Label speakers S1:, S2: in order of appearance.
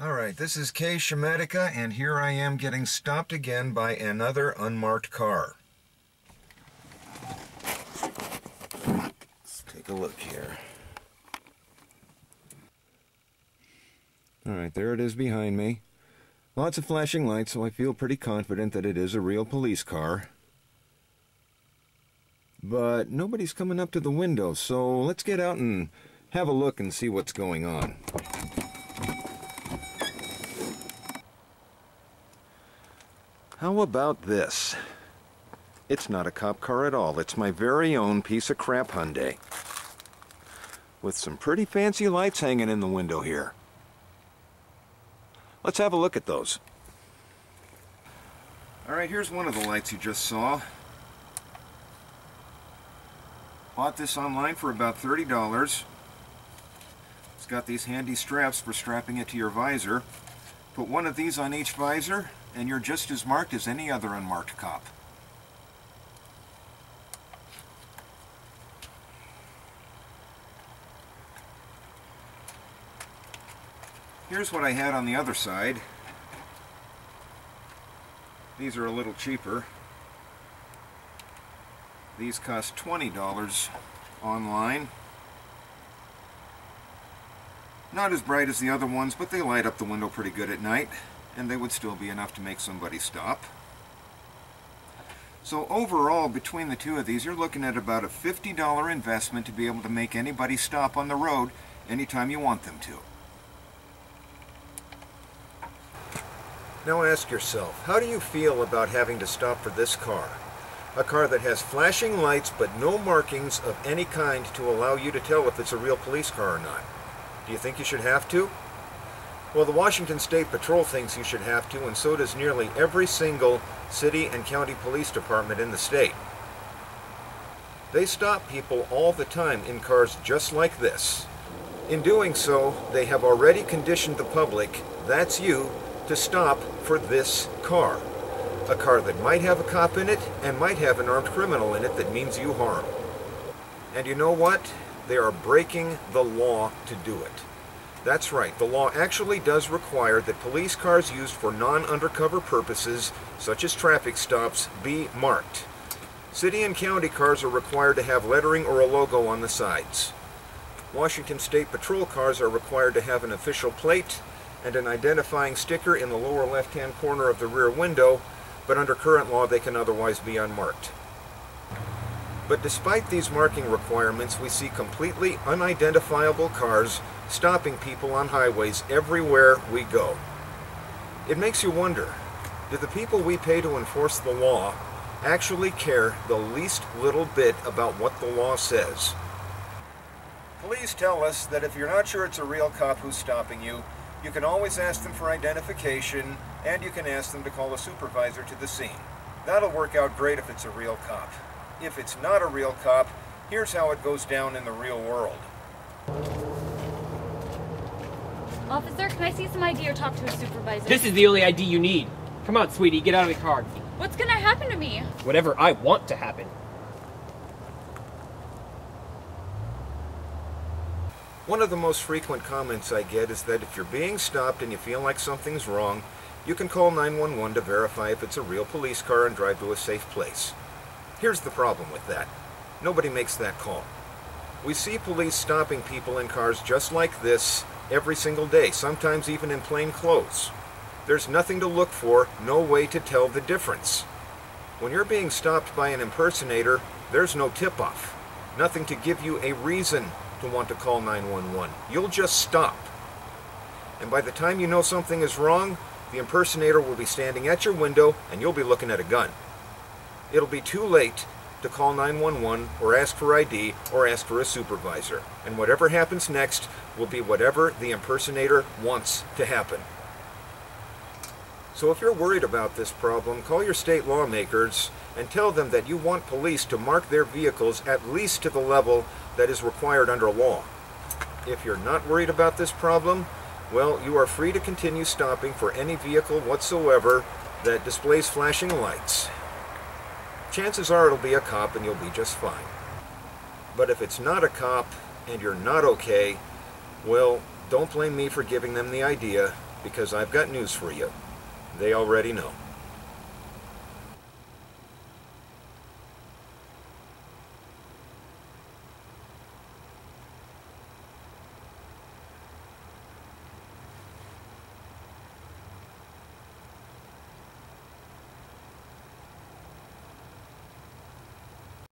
S1: Alright, this is Kay Shematica, and here I am getting stopped again by another unmarked car. Let's take a look here. Alright, there it is behind me. Lots of flashing lights, so I feel pretty confident that it is a real police car. But nobody's coming up to the window, so let's get out and have a look and see what's going on. How about this? It's not a cop car at all. It's my very own piece of crap Hyundai. With some pretty fancy lights hanging in the window here. Let's have a look at those. Alright, here's one of the lights you just saw. Bought this online for about $30. It's got these handy straps for strapping it to your visor. Put one of these on each visor, and you're just as marked as any other unmarked cop. Here's what I had on the other side. These are a little cheaper. These cost $20 online. Not as bright as the other ones, but they light up the window pretty good at night, and they would still be enough to make somebody stop. So overall, between the two of these, you're looking at about a $50 investment to be able to make anybody stop on the road anytime you want them to. Now ask yourself, how do you feel about having to stop for this car? A car that has flashing lights but no markings of any kind to allow you to tell if it's a real police car or not. Do you think you should have to? Well, the Washington State Patrol thinks you should have to, and so does nearly every single city and county police department in the state. They stop people all the time in cars just like this. In doing so, they have already conditioned the public, that's you, to stop for this car. A car that might have a cop in it and might have an armed criminal in it that means you harm. And you know what? They are breaking the law to do it. That's right, the law actually does require that police cars used for non-undercover purposes, such as traffic stops, be marked. City and county cars are required to have lettering or a logo on the sides. Washington State Patrol cars are required to have an official plate and an identifying sticker in the lower left-hand corner of the rear window, but under current law they can otherwise be unmarked. But despite these marking requirements, we see completely unidentifiable cars stopping people on highways everywhere we go. It makes you wonder, do the people we pay to enforce the law actually care the least little bit about what the law says? Please tell us that if you're not sure it's a real cop who's stopping you, you can always ask them for identification, and you can ask them to call a supervisor to the scene. That'll work out great if it's a real cop. If it's not a real cop, here's how it goes down in the real world.
S2: Officer, can I see some ID or talk to a supervisor?
S3: This is the only ID you need. Come on, sweetie, get out of the car.
S2: What's gonna happen to me?
S3: Whatever I want to happen.
S1: One of the most frequent comments I get is that if you're being stopped and you feel like something's wrong, you can call 911 to verify if it's a real police car and drive to a safe place. Here's the problem with that. Nobody makes that call. We see police stopping people in cars just like this every single day, sometimes even in plain clothes. There's nothing to look for, no way to tell the difference. When you're being stopped by an impersonator, there's no tip-off. Nothing to give you a reason to want to call 911. You'll just stop. And by the time you know something is wrong, the impersonator will be standing at your window and you'll be looking at a gun. It'll be too late to call 911 or ask for ID or ask for a supervisor. And whatever happens next will be whatever the impersonator wants to happen. So if you're worried about this problem, call your state lawmakers and tell them that you want police to mark their vehicles at least to the level that is required under law. If you're not worried about this problem, well, you are free to continue stopping for any vehicle whatsoever that displays flashing lights. Chances are it'll be a cop and you'll be just fine. But if it's not a cop and you're not okay, well, don't blame me for giving them the idea. because I've got news for you. They already know.